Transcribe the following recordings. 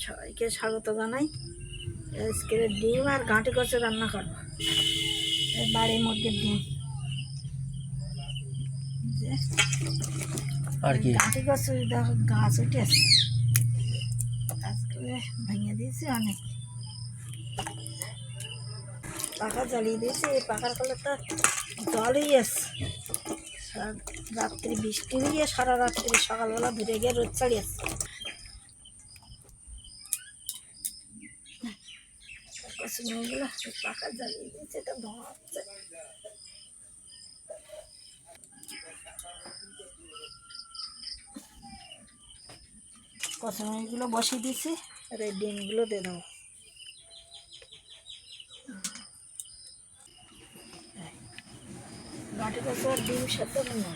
সবাইকে স্বাগত জানাই। আজকে ডিম আর গাঁটি কচু রান্না করবো। বাড়ির মুরগির ডিম আর কি গাঁটি কচু দেখো গাছ উঠে আছে, গাছগুলো ভেঙে দিয়েছি অনেক, পাখা জ্বালিয়ে দিয়েছি। এই পাখার ফলে তো জলই আছে। রাত্রি বৃষ্টি গিয়ে সারা রাত্রি সকালবেলা ধরে গিয়ে রোদ ছাড়িয়ে আছে। কচুগুলো পাখা জ্বালিয়ে দিয়েছে, এটা ধোঁয়া হচ্ছে। কচুগুলো বসিয়ে দিয়েছি আর এই ডিমগুলো দিয়ে দেবো। গাঁটি কচু আর ডিম সেদ্ধ না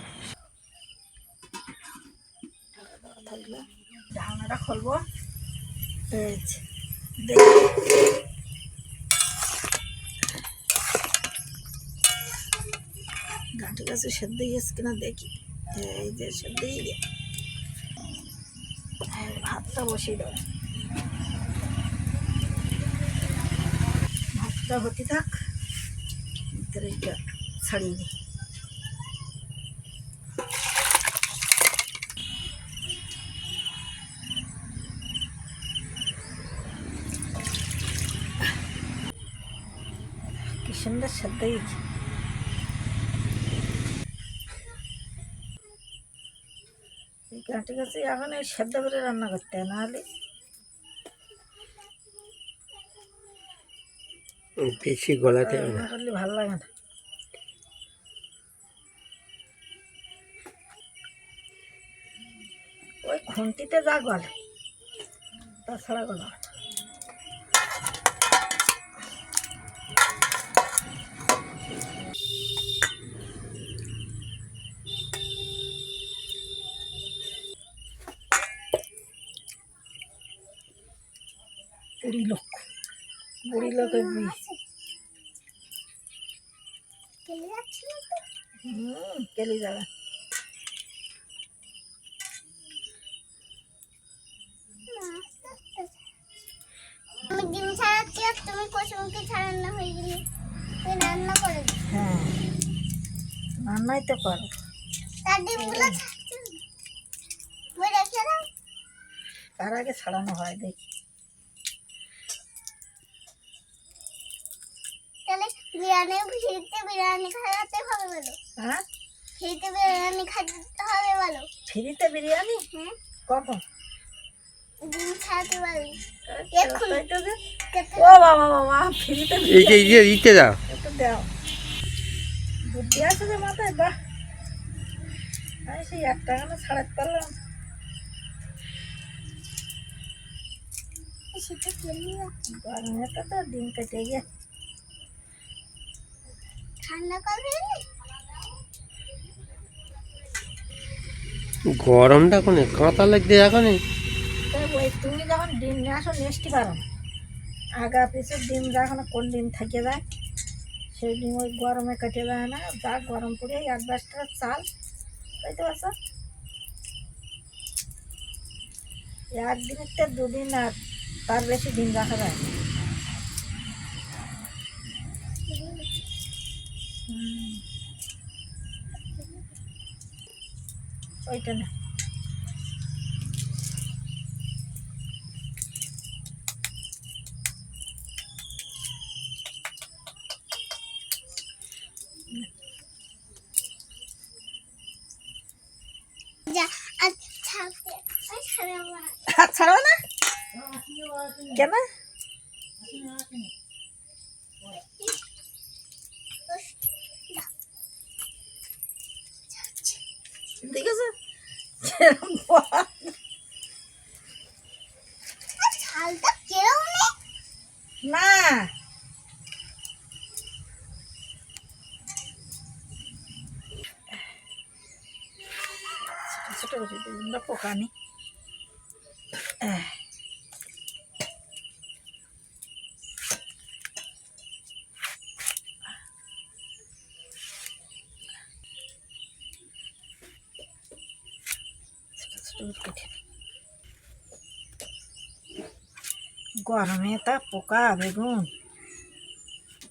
থাকলে ঢাকনাটা খুলবো। গাঁটি কচু সেদ্ধ গেছে কিনা দেখি। এই যে সেদ্ধ গিয়ে ভাতটা বসিয়ে দেবো। ভাতটা হতে থাক, ভিতরে ছাড়িয়ে দিই। কি সুন্দর সেদ্ধ গেছে। এই গাঁটি কচু এখন এই সেদ্ধ করে রান্না করতে হয়, নাহলে বেশি গলাতে রান্না করলে ভালো লাগে না। ওই খুন্তিতে যা গলে তাছাড়া গলা হয় না। বুড়ি লোকের কেলি যাবে। আমি ডিম ছাড়াচ্ছি আর তুমি কচুমুখী ছাড়ানো হয়ে গেলে তুই রান্না করে দিস। হ্যাঁ, রান্নাই তো করো। তার ডিমগুলো বই রেখে দাও। তার আগে ছাড়ানো হয় দেখি। তাহলে বিরিয়ানি খাওয়াতে হবে বলো। হ্যাঁ, ফ্রিতে বিরিয়ানি খাওয়াতে হবে বলো। ফ্রিতে বিরিয়ানি? হ্যাঁ, কখন? ডিম ছাড়াতে পারবি। ও বাবা বাবা, ফ্রিতে দিতে দাও। একটু দাও, বুদ্ধি আছে যে মাথায়। বাহ, আমি সেই 1 টাকা না ছাড়াতে পারলাম। সেটা খেলি গরমে তো ডিম কেটে গিয়ে ঠান্ডা করবে। গরমটা কোনে কাঁটা লাগতে এখন। ওই তুমি যখন ডিম নিয়ে আসো নেস্টি পারো, আগা পিছু ডিম যখন কোন ডিম থেকে যায় সেই ডিম ওই গরমে কেটে যায় না। যা গরম পড়ে 1 বাসটা চাল বুঝতে পারছো, একদিনের তো 2 দিন আর তার বেশি ডিম রাখা যায় না। ওইটা না, হাত ছাড়াও না কেন? দেখেছো না, ছোট ছোট পোকা নেই। ছোট ছোট কেটে গরমে তা পোকা বেগুন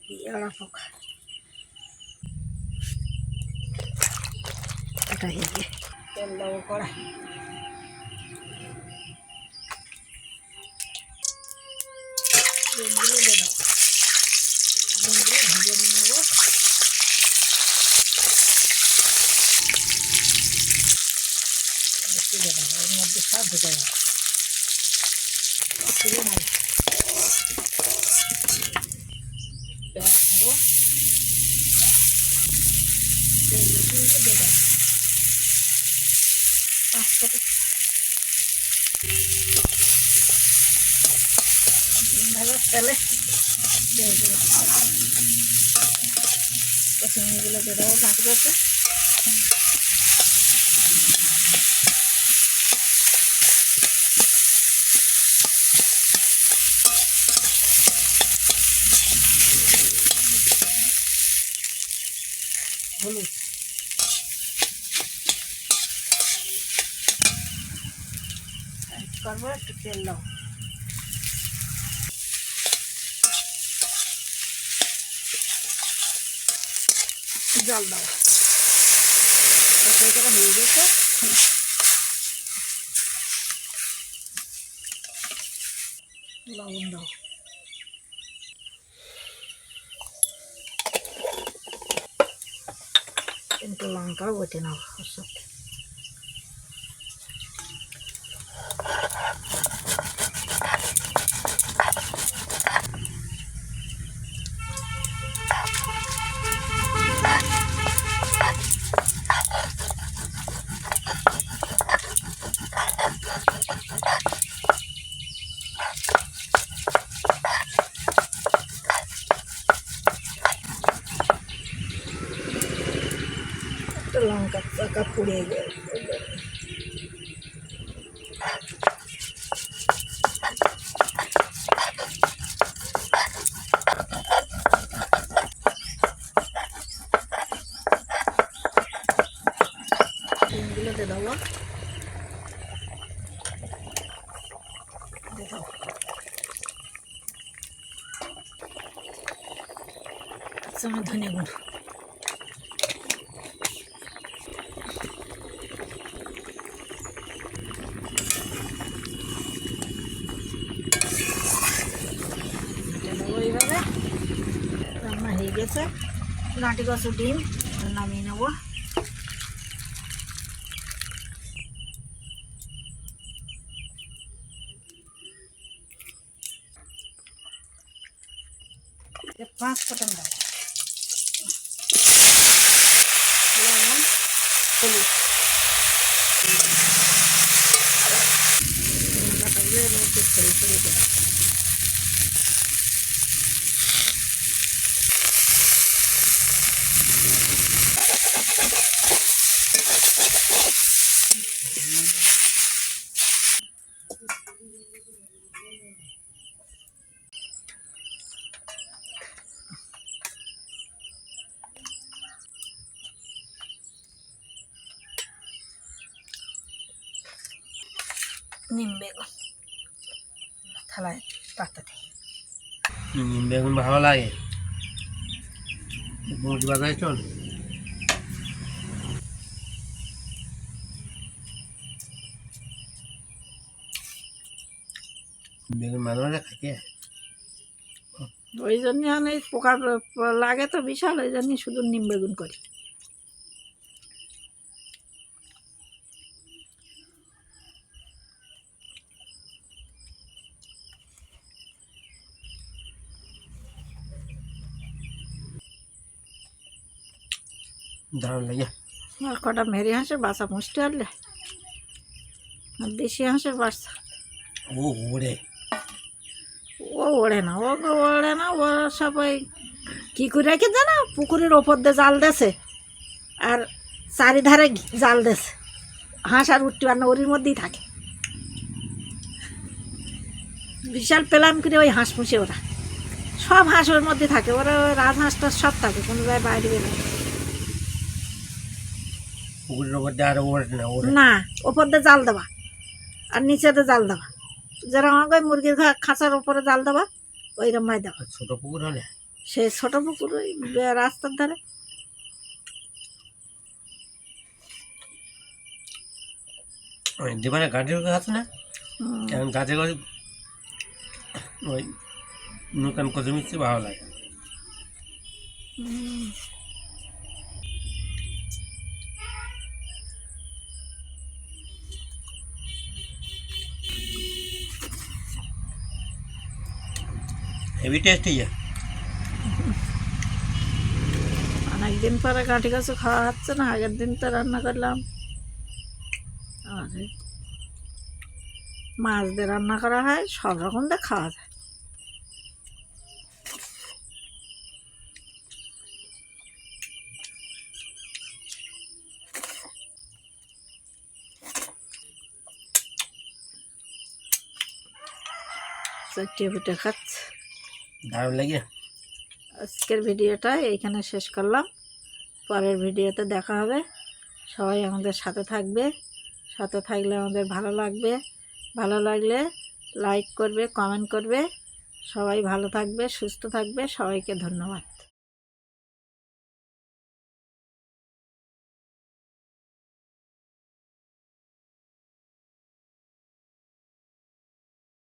পিয়ারা পোকা এটা হেগে তেল দেবো কড়াই ডিমগুলো দিয়ে দেবো ডিমগুলো ভেজে নেবো তুলে দেবো এর মধ্যে সব ঢুকে যাবে তুলে নেবো পেঁয়াজ নেবো দিয়ে দেবো পাঁচটাকে ডিম ভাজার তেলে দিয়ে দেবো চিংড়িগুলো দিয়ে দেবো বাকি করতে হলুদ করবো একটু তেল দাও জল দাও তরকারিটা হয়ে গেছে লবণ দাও কিন্তু লঙ্কাও বেটে নাও ওর সাথে একটা লঙ্কার চাকা পুড়ে যায় ডিমগুলো দিয়ে দেবো দেখো আমার ধনিয়া গুঁড়ো এইভাবে রান্না হয়ে গেছে নাটি কচু ডিম নামিয়ে নেব পাঁচ ফোটন দাও লবণ হলুদ ছড়িয়ে দেবো নিম বেগুন থালায় পাতা দিই নিম বেগুন ভালো লাগে মুখ বাজায় চল বেগুন মাঝে মাঝে খাইতে ওই জন্য অনেক পোকা লাগে তো বিশাল ওই জন্য শুধু নিম বেগুন করি দারুণ লাগে আর কটা মেরি হাঁসের বাচ্চা পুষতে পারলে আর দেশি হাঁসের বাচ্চা ও ওরে ও ওড়ে না ও ওড়ে না ও সবাই কী করে রেখে জানো পুকুরের ওপর দিয়ে জাল দেছে আর চারিধারে জাল দেছে হাঁস আর উঠতে পারে না ওর মধ্যেই থাকে বিশাল প্ল্যান করে ওই হাঁস পুষে ওরা সব হাঁস ওর মধ্যে থাকে ওরা রাজহাঁসটা সব থাকে কোনো জায়গায় বাইরে বেরোয় পুকুরের ওপর দিয়ে আর ওড়ে না ওড়ে না ওপর দিয়ে জাল দেওয়া আর নিচেতে জাল দেওয়া যেরকম আমাকে মুরগির খাঁচার উপরে জাল দেবা ওইরকম মাই দেওয়া। আর ছোট পুকুর হলে সে ছোট পুকুর ওই রাস্তার ধারে। ওই যেখানে গাছের আছে না, হুম, কারণ গাছে গাছে ওই নতুন কচু মিষ্টি ভালো লাগে। হুম। হেভি টেস্টি অনেকদিন পরে কাঠি কচু খাওয়া হচ্ছে না, আগের দিন তো রান্না করলাম। আর এই মাছ দিয়ে রান্না করা হয়, সব রকম দিয়ে খাওয়া যায়। চটিয়ে পিঠে খাচ্ছে। দারুণ লাগে। আজকের ভিডিওটা এইখানে শেষ করলাম, পরের ভিডিওতে দেখা হবে। সবাই আমাদের সাথে থাকবে, সাথে থাকলে আমাদের ভালো লাগবে। ভালো লাগলে লাইক করবে, কমেন্ট করবে। সবাই ভালো থাকবে, সুস্থ থাকবে। সবাইকে ধন্যবাদ।